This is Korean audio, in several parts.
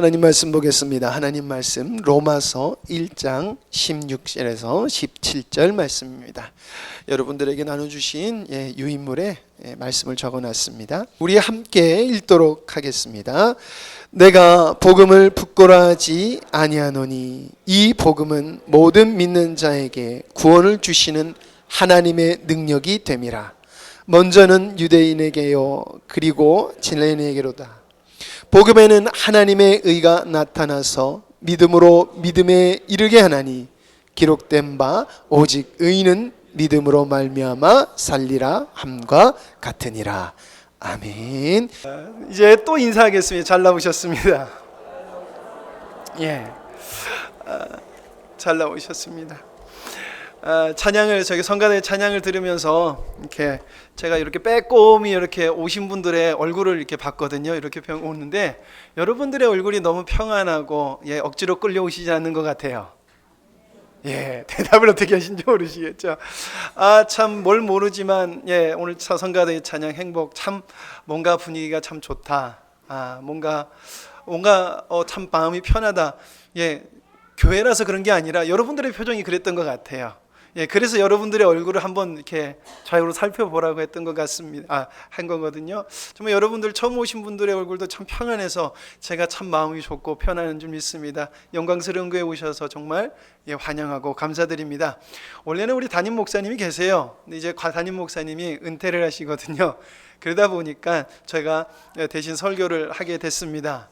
하나님 말씀 보겠습니다. 하나님 말씀 로마서 1장 16절에서 17절 말씀입니다. 여러분들에게 나눠주신 유인물에 말씀을 적어놨습니다. 우리 함께 읽도록 하겠습니다. 내가 복음을 부끄러워하지 아니하노니 이 복음은 모든 믿는 자에게 구원을 주시는 하나님의 능력이 됨이라. 먼저는 유대인에게요 그리고 헬라인에게로다. 복음에는 하나님의 의가 나타나서 믿음으로 믿음에 이르게 하나니 기록된 바 오직 의인은 믿음으로 말미암아 살리라 함과 같으니라. 아멘. 이제 또 인사하겠습니다. 잘 나오셨습니다. 잘 나오셨습니다. 찬양을 저기 성가대 찬양을 들으면서 이렇게 제가 이렇게 빼꼼히 이렇게 오신 분들의 얼굴을 이렇게 봤거든요. 이렇게 오는데 여러분들의 얼굴이 너무 평안하고 억지로 끌려오시지 않는 것 같아요. 대답을 어떻게 하신지 모르시겠죠. 참 뭘 모르지만 오늘 성가대 찬양 행복 참 뭔가 분위기가 참 좋다. 뭔가 참 마음이 편하다. 교회라서 그런 게 아니라 여러분들의 표정이 그랬던 것 같아요. 그래서 여러분들의 얼굴을 한번 이렇게 좌우로 살펴보라고 했던 것 같습니다. 한 거거든요. 정말 여러분들 처음 오신 분들의 얼굴도 참 평안해서 제가 참 마음이 좋고 편안한 줄 믿습니다. 영광스러운 교회에 오셔서 정말 환영하고 감사드립니다. 원래는 우리 담임 목사님이 계세요. 근데 이제 담임 목사님이 은퇴를 하시거든요. 그러다 보니까 제가 대신 설교를 하게 됐습니다.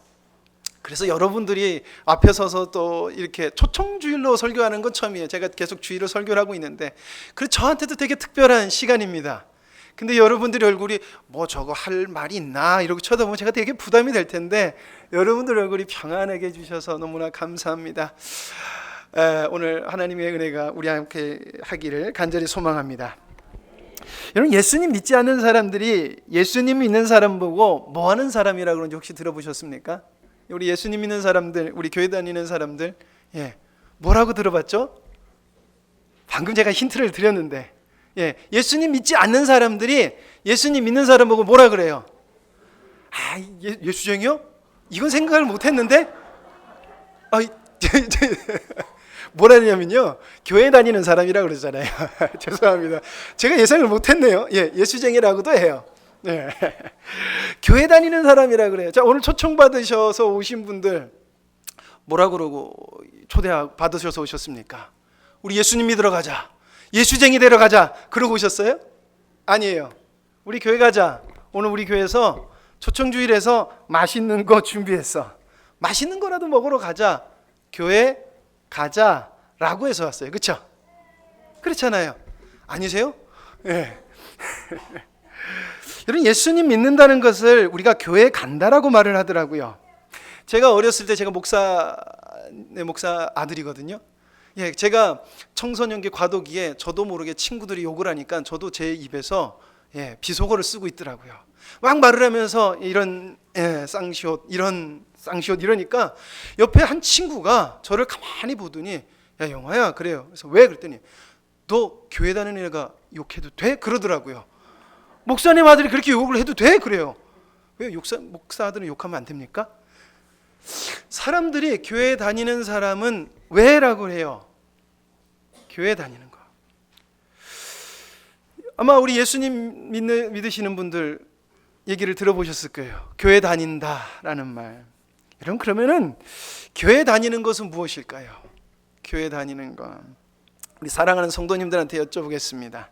그래서 여러분들이 앞에 서서 또 이렇게 초청주일로 설교하는 건 처음이에요. 제가 계속 주일로 설교를 하고 있는데 그래서 저한테도 되게 특별한 시간입니다. 근데 여러분들의 얼굴이 뭐 저거 할 말이 있나 이러고 쳐다보면 제가 되게 부담이 될 텐데 여러분들 얼굴이 평안하게 해주셔서 너무나 감사합니다. 오늘 하나님의 은혜가 우리 함께 하기를 간절히 소망합니다. 여러분, 예수님 믿지 않는 사람들이 예수님 믿는 사람 보고 뭐 하는 사람이라고 그런지 혹시 들어보셨습니까? 우리 예수님 믿는 사람들, 우리 교회 다니는 사람들, 뭐라고 들어봤죠? 방금 제가 힌트를 드렸는데, 예수님 믿지 않는 사람들이 예수님 믿는 사람 보고 뭐라 그래요? 예수쟁이요? 이건 생각을 못했는데, 뭐라 하냐면요, 교회 다니는 사람이라고 그러잖아요. 죄송합니다. 제가 예상을 못했네요. 예수쟁이라고도 해요. 교회 다니는 사람이라 그래요. 자, 오늘 초청 받으셔서 오신 분들 뭐라 그러고 초대 받으셔서 오셨습니까? 우리 예수님 믿으러 가자, 예수쟁이 되러 가자 그러고 오셨어요? 아니에요. 우리 교회 가자. 오늘 우리 교회에서 초청주일에서 맛있는 거 준비했어. 맛있는 거라도 먹으러 가자. 교회 가자라고 해서 왔어요. 그렇죠? 그렇잖아요. 아니세요? 여러분, 예수님 믿는다는 것을 우리가 교회에 간다라고 말을 하더라고요. 제가 어렸을 때 제가 목사 아들이거든요. 제가 청소년기 과도기에 저도 모르게 친구들이 욕을 하니까 저도 제 입에서 비속어를 쓰고 있더라고요. 막 말을 하면서 이런 쌍시옷 이러니까 옆에 한 친구가 저를 가만히 보더니 야 영화야 그래요. 그래서 왜? 그랬더니 너 교회 다니는 애가 욕해도 돼? 그러더라고요. 목사님 아들이 그렇게 욕을 해도 돼? 그래요. 왜 목사 아들은 욕하면 안 됩니까? 사람들이 교회 다니는 사람은 왜라고 해요? 교회 다니는 거. 아마 우리 예수님 믿으시는 분들 얘기를 들어보셨을 거예요. 교회 다닌다라는 말. 여러분, 그러면은 교회 다니는 것은 무엇일까요? 교회 다니는 것. 우리 사랑하는 성도님들한테 여쭤보겠습니다.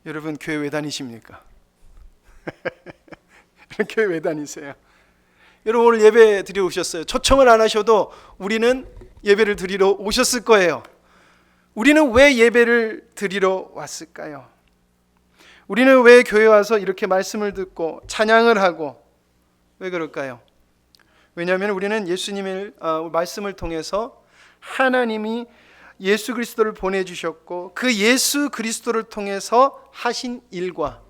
여러분, 교회 왜 다니십니까? 교회 왜 다니세요? 여러분, 오늘 예배 드리러 오셨어요. 초청을 안 하셔도 우리는 예배를 드리러 오셨을 거예요. 우리는 왜 예배를 드리러 왔을까요? 우리는 왜 교회 와서 이렇게 말씀을 듣고 찬양을 하고 왜 그럴까요? 왜냐하면 우리는 예수님의 말씀을 통해서 하나님이 예수 그리스도를 보내주셨고 그 예수 그리스도를 통해서 하신 일과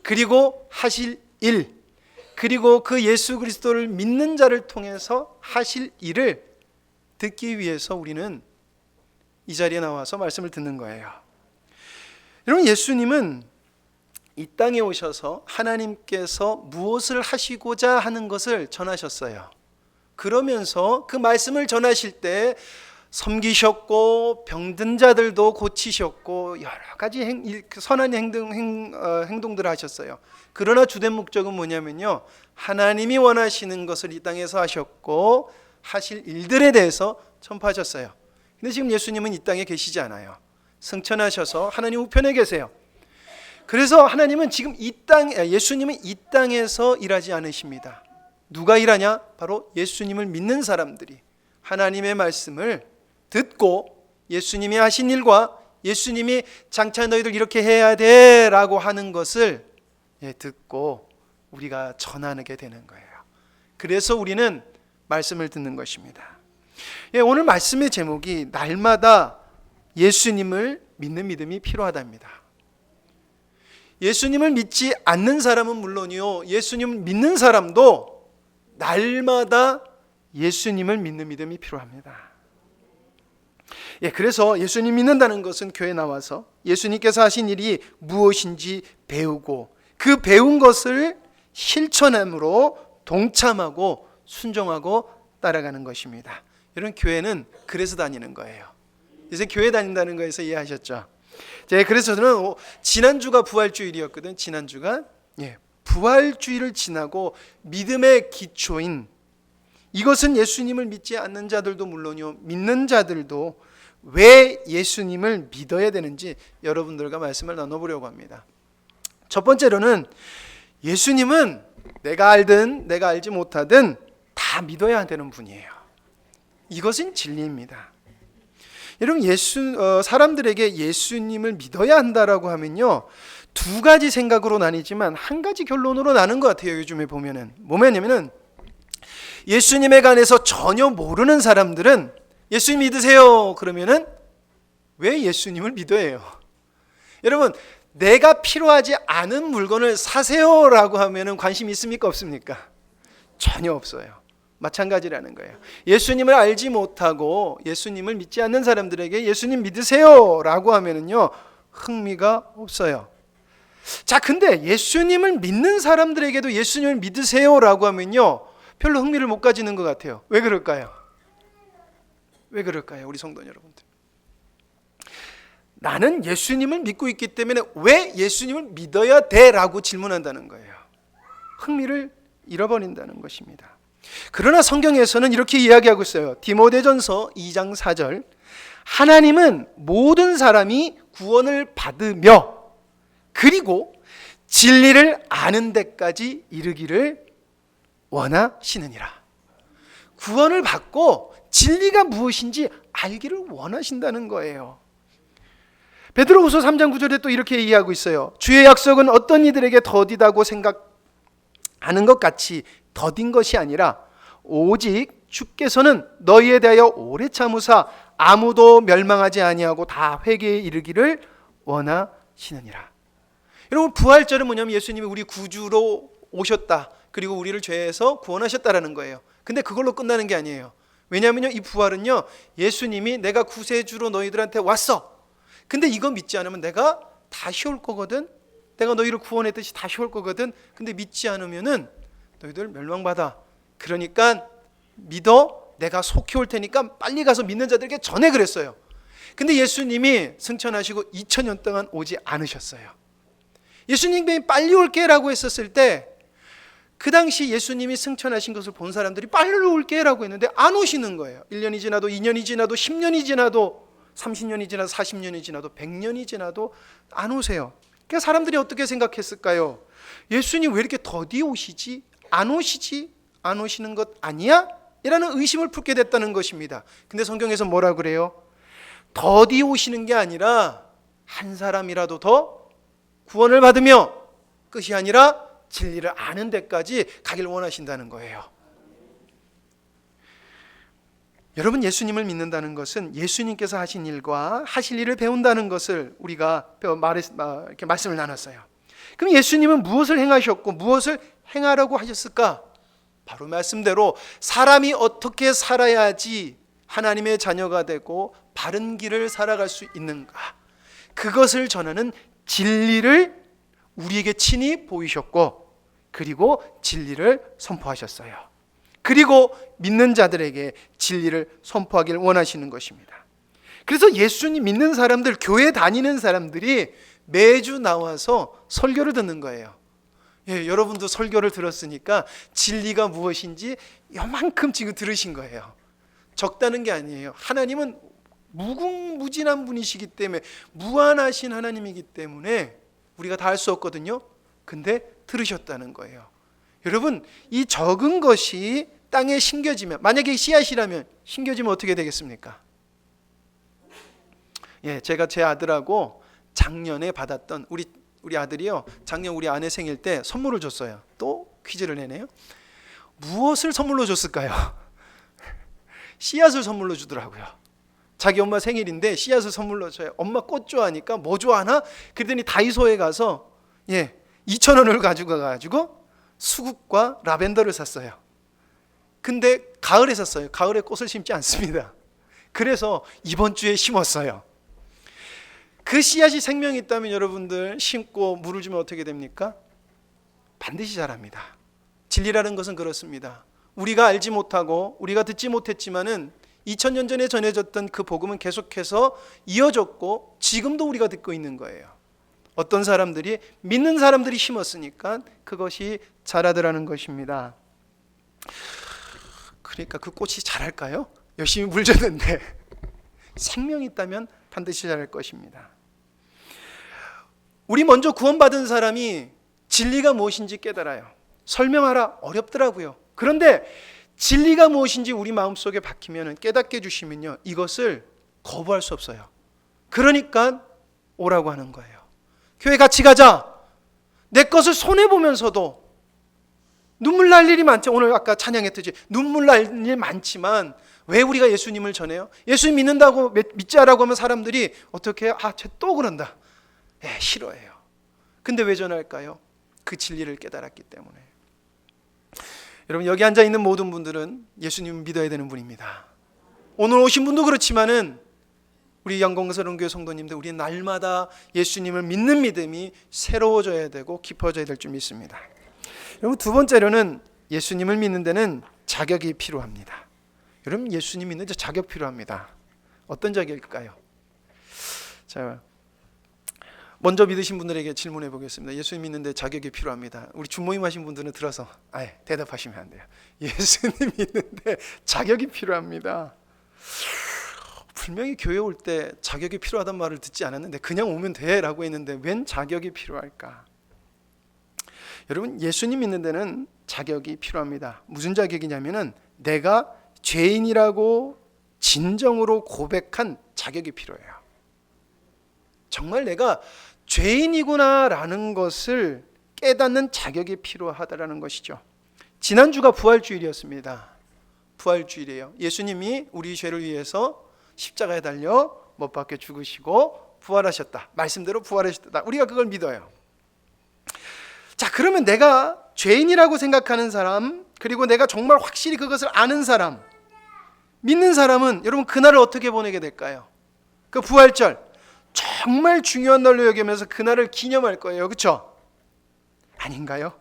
그리고 하실 일, 그리고 그 예수 그리스도를 믿는 자를 통해서 하실 일을 듣기 위해서 우리는 이 자리에 나와서 말씀을 듣는 거예요. 여러분, 예수님은 이 땅에 오셔서 하나님께서 무엇을 하시고자 하는 것을 전하셨어요. 그러면서 그 말씀을 전하실 때 섬기셨고 병든 자들도 고치셨고 여러 가지 선한 행동들을 하셨어요. 그러나 주된 목적은 뭐냐면요, 하나님이 원하시는 것을 이 땅에서 하셨고 하실 일들에 대해서 전파하셨어요. 근데 지금 예수님은 이 땅에 계시지 않아요. 승천하셔서 하나님 우편에 계세요. 그래서 하나님은 지금 예수님은 이 땅에서 일하지 않으십니다. 누가 일하냐? 바로 예수님을 믿는 사람들이 하나님의 말씀을 듣고 예수님이 하신 일과 예수님이 장차 너희들 이렇게 해야 돼 라고 하는 것을 듣고 우리가 전하게 되는 거예요. 그래서 우리는 말씀을 듣는 것입니다. 오늘 말씀의 제목이 날마다 예수님을 믿는 믿음이 필요하답니다. 예수님을 믿지 않는 사람은 물론이요, 예수님을 믿는 사람도 날마다 예수님을 믿는 믿음이 필요합니다. 그래서 예수님 믿는다는 것은 교회에 나와서 예수님께서 하신 일이 무엇인지 배우고 그 배운 것을 실천함으로 동참하고 순종하고 따라가는 것입니다. 여러분, 교회는 그래서 다니는 거예요. 이제 교회 다닌다는 거에서 이해하셨죠? 그래서 저는 지난주가 부활주일이었거든. 지난주가 부활주일을 지나고 믿음의 기초인 이것은 예수님을 믿지 않는 자들도 물론이요, 믿는 자들도 왜 예수님을 믿어야 되는지 여러분들과 말씀을 나눠보려고 합니다. 첫 번째로는 예수님은 내가 알든 내가 알지 못하든 다 믿어야 되는 분이에요. 이것은 진리입니다. 여러분, 사람들에게 예수님을 믿어야 한다라고 하면요, 두 가지 생각으로 나뉘지만 한 가지 결론으로 나는 것 같아요. 요즘에 보면은 뭐냐면은 예수님에 관해서 전혀 모르는 사람들은 예수님 믿으세요 그러면은 왜 예수님을 믿어요? 여러분, 내가 필요하지 않은 물건을 사세요라고 하면은 관심 있습니까 없습니까? 전혀 없어요. 마찬가지라는 거예요. 예수님을 알지 못하고 예수님을 믿지 않는 사람들에게 예수님 믿으세요라고 하면은요, 흥미가 없어요. 자, 근데 예수님을 믿는 사람들에게도 예수님을 믿으세요라고 하면요, 별로 흥미를 못 가지는 것 같아요. 왜 그럴까요? 왜 그럴까요, 우리 성도 여러분들? 나는 예수님을 믿고 있기 때문에 왜 예수님을 믿어야 돼? 라고 질문한다는 거예요. 흥미를 잃어버린다는 것입니다. 그러나 성경에서는 이렇게 이야기하고 있어요. 디모데전서 2장 4절, 하나님은 모든 사람이 구원을 받으며 그리고 진리를 아는 데까지 이르기를 원하시느니라. 구원을 받고 진리가 무엇인지 알기를 원하신다는 거예요. 베드로후서 3장 9절에 또 이렇게 얘기하고 있어요. 주의 약속은 어떤 이들에게 더디다고 생각하는 것 같이 더딘 것이 아니라 오직 주께서는 너희에 대하여 오래 참으사 아무도 멸망하지 아니하고 다 회개에 이르기를 원하시느니라. 여러분, 부활절은 뭐냐면 예수님이 우리 구주로 오셨다, 그리고 우리를 죄에서 구원하셨다라는 거예요. 근데 그걸로 끝나는 게 아니에요. 왜냐하면요, 이 부활은요, 예수님이 내가 구세주로 너희들한테 왔어. 근데 이거 믿지 않으면 내가 다시 올 거거든. 내가 너희를 구원했듯이 다시 올 거거든. 근데 믿지 않으면은 너희들 멸망받아. 그러니까 믿어. 내가 속히 올 테니까 빨리 가서 믿는 자들에게 전해 그랬어요. 근데 예수님이 승천하시고 2000년 동안 오지 않으셨어요. 예수님이 빨리 올게 라고 했었을 때 그 당시 예수님이 승천하신 것을 본 사람들이 빨리 올게 라고 했는데 안 오시는 거예요. 1년이 지나도 2년이 지나도 10년이 지나도 30년이 지나도 40년이 지나도 100년이 지나도 안 오세요. 그러니까 사람들이 어떻게 생각했을까요? 예수님 왜 이렇게 더디 오시지? 안 오시지? 안 오시는 것 아니야? 이라는 의심을 품게 됐다는 것입니다. 근데 성경에서 뭐라 그래요? 더디 오시는 게 아니라 한 사람이라도 더 구원을 받으며 끝이 아니라 진리를 아는 데까지 가길 원하신다는 거예요. 여러분, 예수님을 믿는다는 것은 예수님께서 하신 일과 하실 일을 배운다는 것을 우리가 이렇게 말씀을 나눴어요. 그럼 예수님은 무엇을 행하셨고 무엇을 행하라고 하셨을까? 바로 말씀대로 사람이 어떻게 살아야지 하나님의 자녀가 되고 바른 길을 살아갈 수 있는가, 그것을 전하는 진리를 우리에게 친히 보이셨고 그리고 진리를 선포하셨어요. 그리고 믿는 자들에게 진리를 선포하기를 원하시는 것입니다. 그래서 예수님 믿는 사람들, 교회 다니는 사람들이 매주 나와서 설교를 듣는 거예요. 예, 여러분도 설교를 들었으니까 진리가 무엇인지 요만큼 지금 들으신 거예요. 적다는 게 아니에요. 하나님은 무궁무진한 분이시기 때문에, 무한하신 하나님이기 때문에 우리가 다 할 수 없거든요. 근데 들으셨다는 거예요. 여러분, 이 적은 것이 땅에 심겨지면, 만약에 씨앗이라면 심겨지면 어떻게 되겠습니까? 예, 제가 제 아들하고 작년에 받았던, 우리 아들이요, 작년 우리 아내 생일 때 선물을 줬어요. 또 퀴즈를 내네요. 무엇을 선물로 줬을까요? 씨앗을 선물로 주더라고요. 자기 엄마 생일인데 씨앗을 선물로 줘요. 엄마 꽃 좋아하니까 뭐 좋아하나? 그랬더니 다이소에 가서 2,000원을 가지고 가가지고 수국과 라벤더를 샀어요. 근데 가을에 샀어요. 가을에 꽃을 심지 않습니다. 그래서 이번 주에 심었어요. 그 씨앗이 생명이 있다면 여러분들 심고 물을 주면 어떻게 됩니까? 반드시 자랍니다. 진리라는 것은 그렇습니다. 우리가 알지 못하고 우리가 듣지 못했지만은 2000년 전에 전해졌던 그 복음은 계속해서 이어졌고 지금도 우리가 듣고 있는 거예요. 어떤 사람들이, 믿는 사람들이 심었으니까 그것이 자라더라는 것입니다. 그러니까 그 꽃이 자랄까요? 열심히 물 줬는데 생명이 있다면 반드시 자랄 것입니다. 우리 먼저 구원받은 사람이 진리가 무엇인지 깨달아요. 설명하라 어렵더라고요. 그런데 진리가 무엇인지 우리 마음속에 박히면, 깨닫게 해주시면요, 이것을 거부할 수 없어요. 그러니까 오라고 하는 거예요. 교회 같이 가자. 내 것을 손해보면서도 눈물 날 일이 많죠. 오늘 아까 찬양했듯이 눈물 날 일 많지만 왜 우리가 예수님을 전해요? 예수님 믿는다고 믿지 않으라고 하면 사람들이 어떻게 해요? 쟤 또 그런다. 싫어해요. 근데 왜 전할까요? 그 진리를 깨달았기 때문에. 여러분, 여기 앉아 있는 모든 분들은 예수님을 믿어야 되는 분입니다. 오늘 오신 분도 그렇지만은 우리 영광스러운 교회 성도님들, 우리 날마다 예수님을 믿는 믿음이 새로워져야 되고 깊어져야 될 줄 믿습니다. 여러분, 두 번째로는 예수님을 믿는 데는 자격이 필요합니다. 여러분, 예수님 믿는 데 자격 필요합니다. 어떤 자격일까요? 자, 먼저 믿으신 분들에게 질문해 보겠습니다. 예수님 믿는데 자격이 필요합니다. 우리 준모임 하신 분들은 들어서 대답하시면 안 돼요. 예수님 믿는데 자격이 필요합니다. 분명히 교회 올 때 자격이 필요하단 말을 듣지 않았는데 그냥 오면 돼 라고 했는데 웬 자격이 필요할까? 여러분, 예수님 믿는 데는 자격이 필요합니다. 무슨 자격이냐면은 내가 죄인이라고 진정으로 고백한 자격이 필요해요. 정말 내가 죄인이구나라는 것을 깨닫는 자격이 필요하다라는 것이죠. 지난주가 부활주일이었습니다. 부활주일이에요. 예수님이 우리 죄를 위해서 십자가에 달려 못 박혀 죽으시고 부활하셨다. 말씀대로 부활하셨다. 우리가 그걸 믿어요. 자, 그러면 내가 죄인이라고 생각하는 사람, 그리고 내가 정말 확실히 그것을 아는 사람, 믿는 사람은 여러분 그날을 어떻게 보내게 될까요? 그 부활절 정말 중요한 날로 여기면서 그날을 기념할 거예요. 그렇죠? 아닌가요?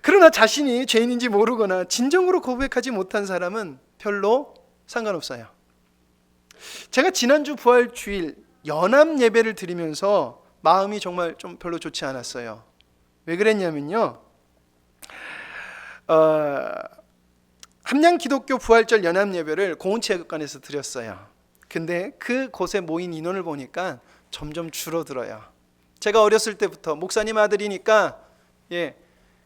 그러나 자신이 죄인인지 모르거나 진정으로 고백하지 못한 사람은 별로 상관없어요. 제가 지난주 부활주일 연합 예배를 드리면서 마음이 정말 좀 별로 좋지 않았어요. 왜 그랬냐면요, 함양 기독교 부활절 연합 예배를 공훈체육관에서 드렸어요. 근데 그 곳에 모인 인원을 보니까 점점 줄어들어요. 제가 어렸을 때부터 목사님 아들이니까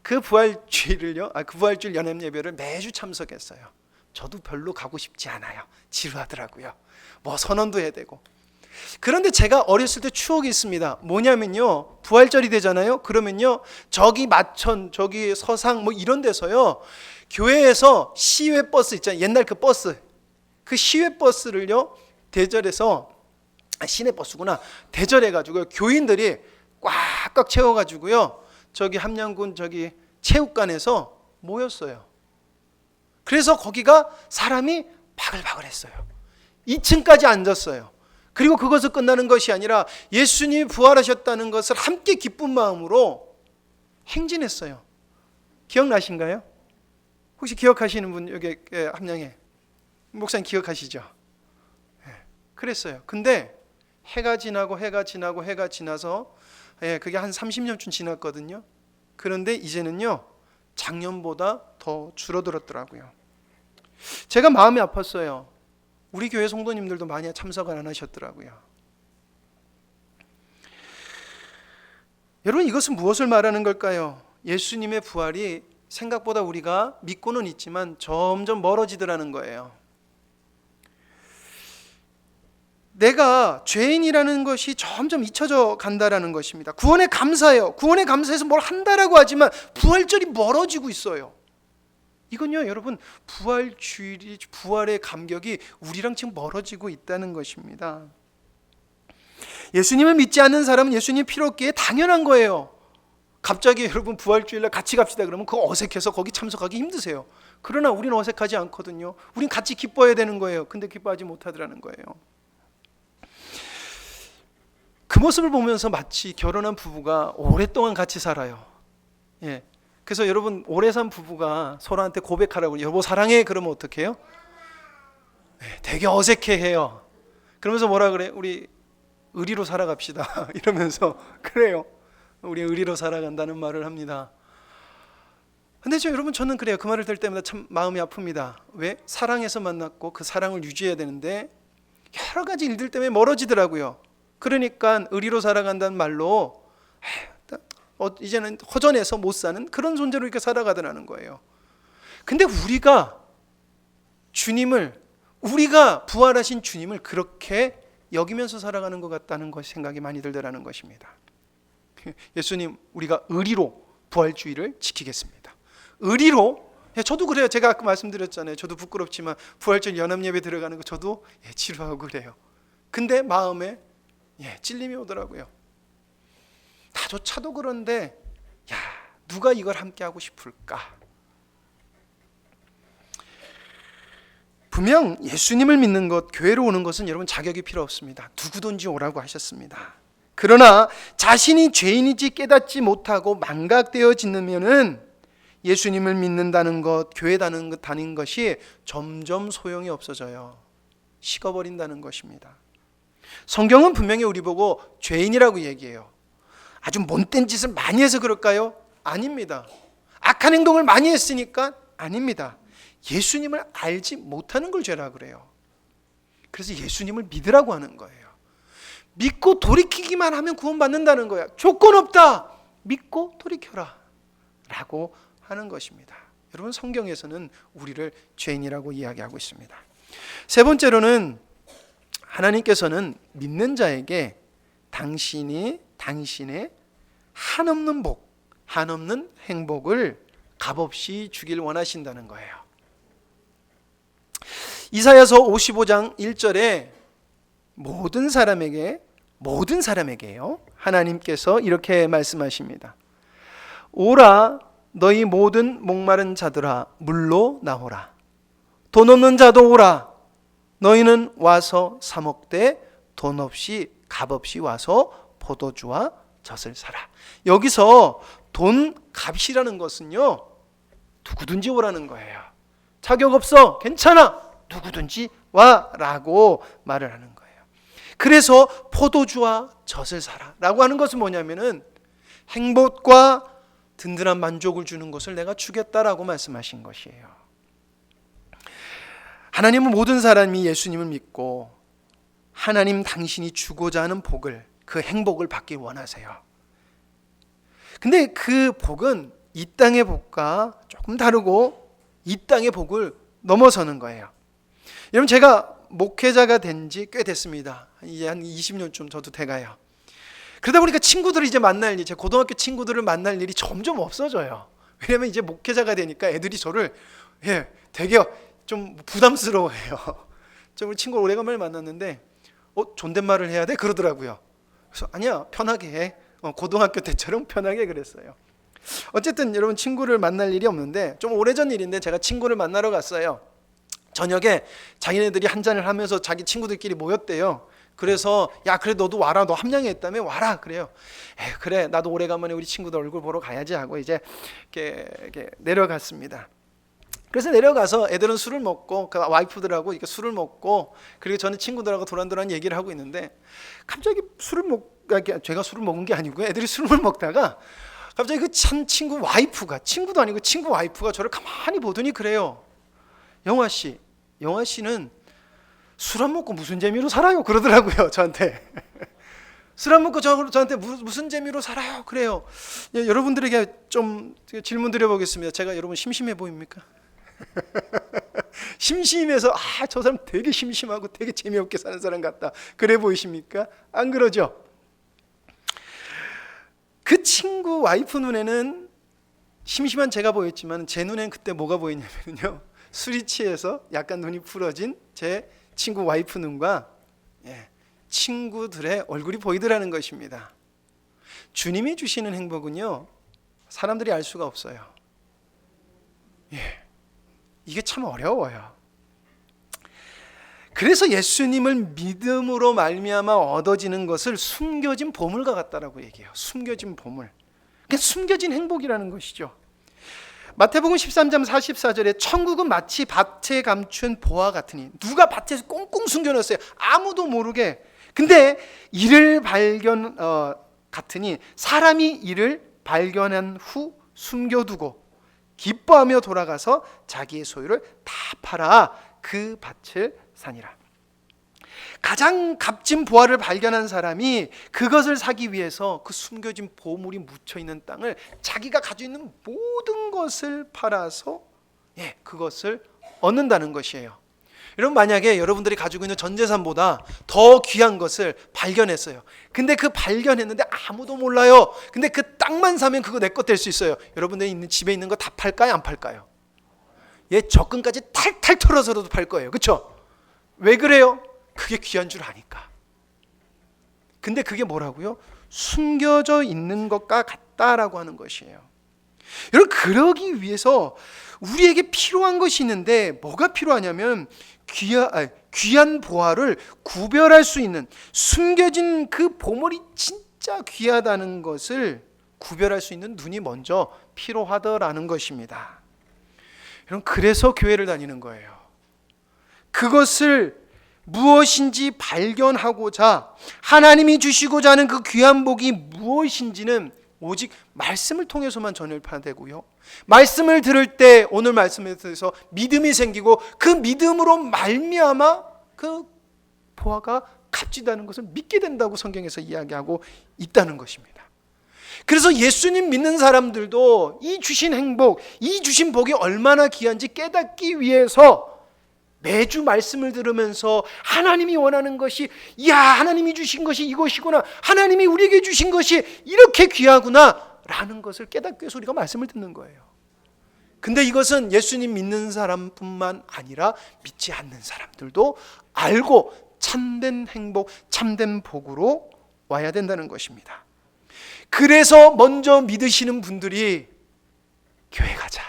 그 부활주일을요, 그 부활주일 연합 예배를 매주 참석했어요. 저도 별로 가고 싶지 않아요. 지루하더라고요. 뭐 선언도 해야 되고. 그런데 제가 어렸을 때 추억이 있습니다. 뭐냐면요, 부활절이 되잖아요. 그러면요, 저기 마천, 저기 서상 뭐 이런 데서요, 교회에서 시외 버스 있잖아요. 옛날 그 버스, 그 시외 버스를요 대절해서, 시내 버스구나, 대절해가지고 교인들이 꽉꽉 채워가지고요 저기 함양군 저기 체육관에서 모였어요. 그래서 거기가 사람이 바글바글했어요. 2층까지 앉았어요. 그리고 그것을 끝나는 것이 아니라 예수님이 부활하셨다는 것을 함께 기쁜 마음으로 행진했어요. 기억나신가요? 혹시 기억하시는 분 여기 함량에 목사님 기억하시죠? 그랬어요. 근데 해가 지나고 해가 지나서 그게 한 30년쯤 지났거든요. 그런데 이제는요 작년보다 더 줄어들었더라고요. 제가 마음이 아팠어요. 우리 교회 성도님들도 많이 참석을 안 하셨더라고요. 여러분, 이것은 무엇을 말하는 걸까요? 예수님의 부활이 생각보다 우리가 믿고는 있지만 점점 멀어지더라는 거예요. 내가 죄인이라는 것이 점점 잊혀져 간다라는 것입니다. 구원에 감사해요. 구원에 감사해서 뭘 한다라고 하지만 부활절이 멀어지고 있어요. 이건요, 여러분, 부활의 감격이 우리랑 지금 멀어지고 있다는 것입니다. 예수님을 믿지 않는 사람은 예수님 필요 없기에 당연한 거예요. 갑자기 여러분 부활주일날 같이 갑시다 그러면 그거 어색해서 거기 참석하기 힘드세요. 그러나 우리는 어색하지 않거든요. 우린 같이 기뻐해야 되는 거예요. 근데 기뻐하지 못하더라는 거예요. 그 모습을 보면서 마치 결혼한 부부가 오랫동안 같이 살아요. 그래서 여러분, 오래 산 부부가 서로한테 고백하라고, 여보 사랑해 그러면 어떻게 해요? 되게 어색해해요. 그러면서 뭐라 그래? 우리 의리로 살아갑시다 이러면서 그래요. 우리 의리로 살아간다는 말을 합니다. 근데 여러분, 저는 그래요. 그 말을 들을 때마다 참 마음이 아픕니다. 왜? 사랑해서 만났고 그 사랑을 유지해야 되는데 여러 가지 일들 때문에 멀어지더라고요. 그러니까 의리로 살아간다는 말로 이제는 허전해서 못 사는 그런 존재로 이렇게 살아가더라는 거예요. 근데 우리가 부활하신 주님을 그렇게 여기면서 살아가는 것 같다는 생각이 많이 들더라는 것입니다. 예수님, 우리가 의리로 부활주의를 지키겠습니다. 의리로. 저도 그래요. 제가 아까 말씀드렸잖아요. 저도 부끄럽지만 부활절 연합예배 들어가는 거 저도 지루하고 그래요. 근데 마음에 찔림이 오더라고요. 나조차도 그런데 누가 이걸 함께 하고 싶을까? 분명 예수님을 믿는 것, 교회로 오는 것은 여러분 자격이 필요 없습니다. 누구든지 오라고 하셨습니다. 그러나 자신이 죄인인지 깨닫지 못하고 망각되어 지내면은 예수님을 믿는다는 것, 교회 다니는 것이 점점 소용이 없어져요. 식어버린다는 것입니다. 성경은 분명히 우리 보고 죄인이라고 얘기해요. 아주 못된 짓을 많이 해서 그럴까요? 아닙니다. 악한 행동을 많이 했으니까? 아닙니다. 예수님을 알지 못하는 걸 죄라 그래요. 그래서 예수님을 믿으라고 하는 거예요. 믿고 돌이키기만 하면 구원받는다는 거야. 조건 없다. 믿고 돌이켜라 라고 하는 것입니다. 여러분, 성경에서는 우리를 죄인이라고 이야기하고 있습니다. 세 번째로는 하나님께서는 믿는 자에게 당신의 한없는 한없는 행복을 값없이 주길 원하신다는 거예요. 이사야서 55장 1절에 모든 사람에게요, 하나님께서 이렇게 말씀하십니다. 오라, 너희 모든 목마른 자들아, 물로 나오라. 돈 없는 자도 오라. 너희는 와서 사 먹되 돈 없이 값없이 와서 포도주와 젖을 사라. 여기서 돈 값이라는 것은요, 누구든지 오라는 거예요. 자격 없어, 괜찮아, 누구든지 와라고 말을 하는 거예요. 그래서 포도주와 젖을 사라 라고 하는 것은 뭐냐면은 행복과 든든한 만족을 주는 것을 내가 주겠다라고 말씀하신 것이에요. 하나님은 모든 사람이 예수님을 믿고 하나님 당신이 주고자 하는 복을, 그 행복을 받기 원하세요. 근데 그 복은 이 땅의 복과 조금 다르고 이 땅의 복을 넘어서는 거예요. 여러분, 제가 목회자가 된 지 꽤 됐습니다. 이제 한 20년쯤 저도 돼가요. 그러다 보니까 친구들을 이제 만날 일, 제 고등학교 친구들을 만날 일이 점점 없어져요. 왜냐면 이제 목회자가 되니까 애들이 저를 되게 좀 부담스러워해요. 저 우리 친구 오래간만에 만났는데 존댓말을 해야 돼? 그러더라고요. 그래서 아니야, 편하게 해. 고등학교 때처럼 편하게 그랬어요. 어쨌든 여러분, 친구를 만날 일이 없는데 좀 오래전 일인데 제가 친구를 만나러 갔어요. 저녁에 자기네들이 한잔을 하면서 자기 친구들끼리 모였대요. 그래서 야, 그래 너도 와라, 너 함량했다며, 와라 그래요. 그래, 나도 오래간만에 우리 친구들 얼굴 보러 가야지 하고 이제 이렇게 내려갔습니다. 그래서 내려가서 애들은 술을 먹고 그 와이프들하고 이렇게 술을 먹고, 그리고 저는 친구들하고 도란도란 얘기를 하고 있는데 갑자기 제가 술을 먹은 게 아니고요, 애들이 술을 먹다가 갑자기 그 참 친구 와이프가, 친구도 아니고 친구 와이프가 저를 가만히 보더니 그래요. 영화 씨는 술 안 먹고 무슨 재미로 살아요? 그러더라고요, 저한테. 술 안 먹고 저한테 무슨 재미로 살아요? 그래요. 여러분들에게 좀 질문 드려보겠습니다. 제가 여러분 심심해 보입니까? 심심해서 저 사람 되게 심심하고 되게 재미없게 사는 사람 같다, 그래 보이십니까? 안 그러죠? 그 친구 와이프 눈에는 심심한 제가 보였지만 제 눈엔 그때 뭐가 보이냐면요, 술이 취해서 약간 눈이 풀어진 제 친구 와이프 눈과 친구들의 얼굴이 보이더라는 것입니다. 주님이 주시는 행복은요, 사람들이 알 수가 없어요. 이게 참 어려워요. 그래서 예수님을 믿음으로 말미암아 얻어지는 것을 숨겨진 보물과 같다라고 얘기해요. 숨겨진 보물. 그게 숨겨진 행복이라는 것이죠. 마태복음 13장 44절에 천국은 마치 밭에 감춘 보화 같으니, 누가 밭에서 꽁꽁 숨겨놨어요. 아무도 모르게. 근데 이를 같으니 사람이 이를 발견한 후 숨겨두고 기뻐하며 돌아가서 자기의 소유를 다 팔아 그 밭을 사니라. 가장 값진 보화를 발견한 사람이 그것을 사기 위해서 그 숨겨진 보물이 묻혀있는 땅을, 자기가 가지고 있는 모든 것을 팔아서 그것을 얻는다는 것이에요. 여러분, 만약에 여러분들이 가지고 있는 전 재산보다 더 귀한 것을 발견했어요. 근데 그 발견했는데 아무도 몰라요. 근데 그 땅만 사면 그거 내 것 될 수 있어요. 여러분들이 있는 집에 있는 거 다 팔까요, 안 팔까요? 적금까지 탈탈 털어서라도 팔 거예요. 그렇죠? 왜 그래요? 그게 귀한 줄 아니까. 근데 그게 뭐라고요? 숨겨져 있는 것과 같다라고 하는 것이에요. 여러분, 그러기 위해서 우리에게 필요한 것이 있는데, 뭐가 필요하냐면 귀한 보화를 구별할 수 있는, 숨겨진 그 보물이 진짜 귀하다는 것을 구별할 수 있는 눈이 먼저 필요하더라는 것입니다. 여러분, 그래서 교회를 다니는 거예요. 그것을 무엇인지 발견하고자, 하나님이 주시고자 하는 그 귀한 복이 무엇인지는 오직 말씀을 통해서만 전달되고요, 말씀을 들을 때 오늘 말씀에 대해서 믿음이 생기고 그 믿음으로 말미암아 그 보화가 값지다는 것을 믿게 된다고 성경에서 이야기하고 있다는 것입니다. 그래서 예수님 믿는 사람들도 이 주신 행복, 이 주신 복이 얼마나 귀한지 깨닫기 위해서 매주 말씀을 들으면서 하나님이 원하는 것이, 하나님이 주신 것이 이것이구나, 하나님이 우리에게 주신 것이 이렇게 귀하구나 라는 것을 깨닫기 위해서 우리가 말씀을 듣는 거예요. 근데 이것은 예수님 믿는 사람뿐만 아니라 믿지 않는 사람들도 알고 참된 행복, 참된 복으로 와야 된다는 것입니다. 그래서 먼저 믿으시는 분들이 교회 가자,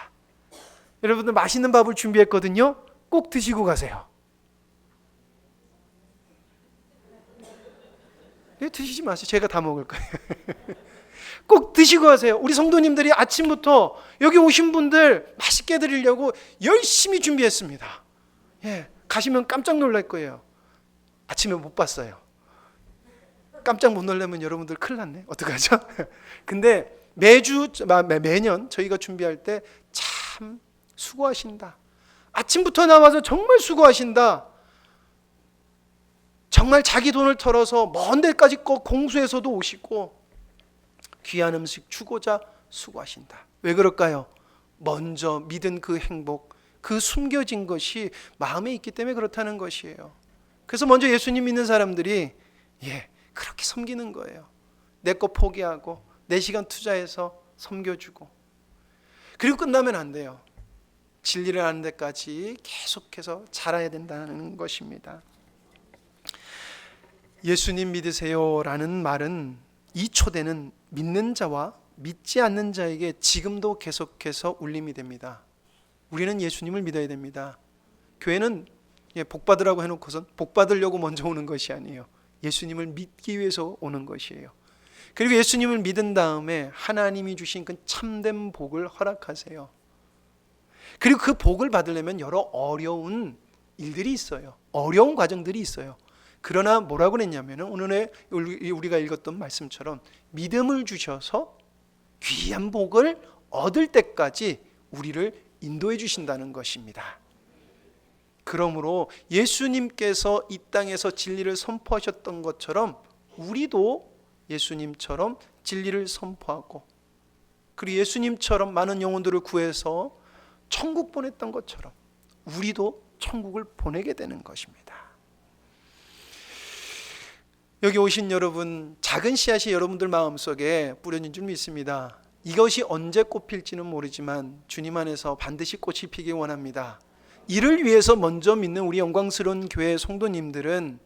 여러분들 맛있는 밥을 준비했거든요, 꼭 드시고 가세요. 드시지 마세요. 제가 다 먹을 거예요. 꼭 드시고 가세요. 우리 성도님들이 아침부터 여기 오신 분들 맛있게 드리려고 열심히 준비했습니다. 가시면 깜짝 놀랄 거예요. 아침에 못 봤어요. 깜짝 못 놀라면 여러분들 큰일 났네. 어떡하죠? 근데 매년 저희가 준비할 때 참 수고하신다, 아침부터 나와서 정말 수고하신다, 정말 자기 돈을 털어서 먼 데까지 공수해서도 오시고 귀한 음식 주고자 수고하신다. 왜 그럴까요? 먼저 믿은 그 행복, 그 숨겨진 것이 마음에 있기 때문에 그렇다는 것이에요. 그래서 먼저 예수님 믿는 사람들이 그렇게 섬기는 거예요. 내 거 포기하고 내 시간 투자해서 섬겨주고. 그리고 끝나면 안 돼요. 진리를 아는 데까지 계속해서 자라야 된다는 것입니다. 예수님 믿으세요라는 말은, 이 초대는 믿는 자와 믿지 않는 자에게 지금도 계속해서 울림이 됩니다. 우리는 예수님을 믿어야 됩니다. 교회는 복 받으라고 해놓고선 복 받으려고 먼저 오는 것이 아니에요. 예수님을 믿기 위해서 오는 것이에요. 그리고 예수님을 믿은 다음에 하나님이 주신 그 참된 복을 허락하세요. 그리고 그 복을 받으려면 여러 어려운 일들이 있어요. 어려운 과정들이 있어요. 그러나 뭐라고 그랬냐면 오늘의 우리가 읽었던 말씀처럼 믿음을 주셔서 귀한 복을 얻을 때까지 우리를 인도해 주신다는 것입니다. 그러므로 예수님께서 이 땅에서 진리를 선포하셨던 것처럼 우리도 예수님처럼 진리를 선포하고, 그리고 예수님처럼 많은 영혼들을 구해서 천국 보냈던 것처럼 우리도 천국을 보내게 되는 것입니다. 여기 오신 여러분, 작은 씨앗이 여러분들 마음속에 뿌려진 줄 믿습니다. 이것이 언제 꽃필지는 모르지만 주님 안에서 반드시 꽃이 피기 원합니다. 이를 위해서 먼저 믿는 우리 영광스러운 교회 성도님들은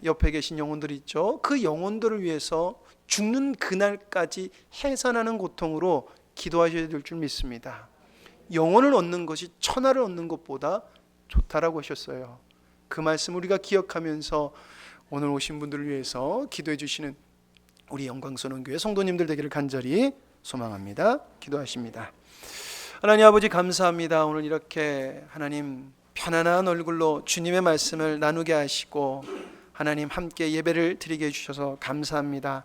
옆에 계신 영혼들이 있죠. 그 영혼들을 위해서 죽는 그날까지 해산하는 고통으로 기도하셔야 될 줄 믿습니다. 영혼을 얻는 것이 천하를 얻는 것보다 좋다라고 하셨어요. 그 말씀 우리가 기억하면서 오늘 오신 분들을 위해서 기도해 주시는 우리 영광스러운 교회 성도님들 되기를 간절히 소망합니다. 기도하십니다. 하나님 아버지 감사합니다. 오늘 이렇게 하나님 편안한 얼굴로 주님의 말씀을 나누게 하시고 하나님 함께 예배를 드리게 해주셔서 감사합니다.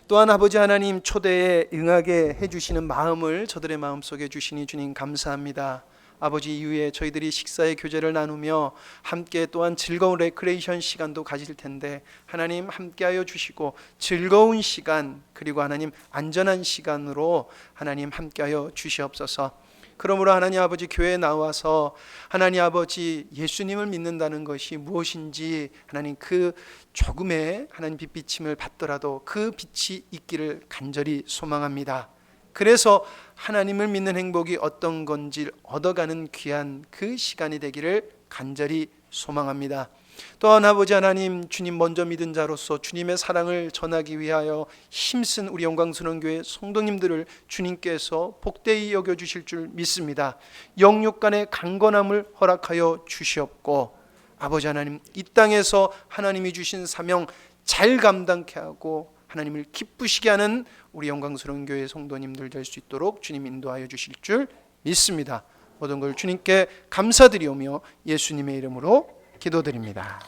또한 아버지 하나님 초대에 응하게 해주시는 마음을 저들의 마음속에 주시니 주님 감사합니다. 아버지 이후에 저희들이 식사의 교제를 나누며 함께 또한 즐거운 레크레이션 시간도 가질 텐데 하나님 함께하여 주시고 즐거운 시간 그리고 하나님 안전한 시간으로 하나님 함께하여 주시옵소서. 그러므로 하나님 아버지 교회에 나와서 하나님 아버지 예수님을 믿는다는 것이 무엇인지 하나님 그 조금의 하나님 빛비침을 받더라도 그 빛이 있기를 간절히 소망합니다. 그래서 하나님을 믿는 행복이 어떤 건지 얻어가는 귀한 그 시간이 되기를 간절히 소망합니다. 또한 아버지 하나님 주님 먼저 믿은 자로서 주님의 사랑을 전하기 위하여 힘쓴 우리 영광스러운 교회 성도님들을 주님께서 복되이 여겨주실 줄 믿습니다. 영육간의 강건함을 허락하여 주시옵고 아버지 하나님 이 땅에서 하나님이 주신 사명 잘 감당케 하고 하나님을 기쁘시게 하는 우리 영광스러운 교회 성도님들 될 수 있도록 주님 인도하여 주실 줄 믿습니다. 모든 걸 주님께 감사드리오며 예수님의 이름으로 기도드립니다.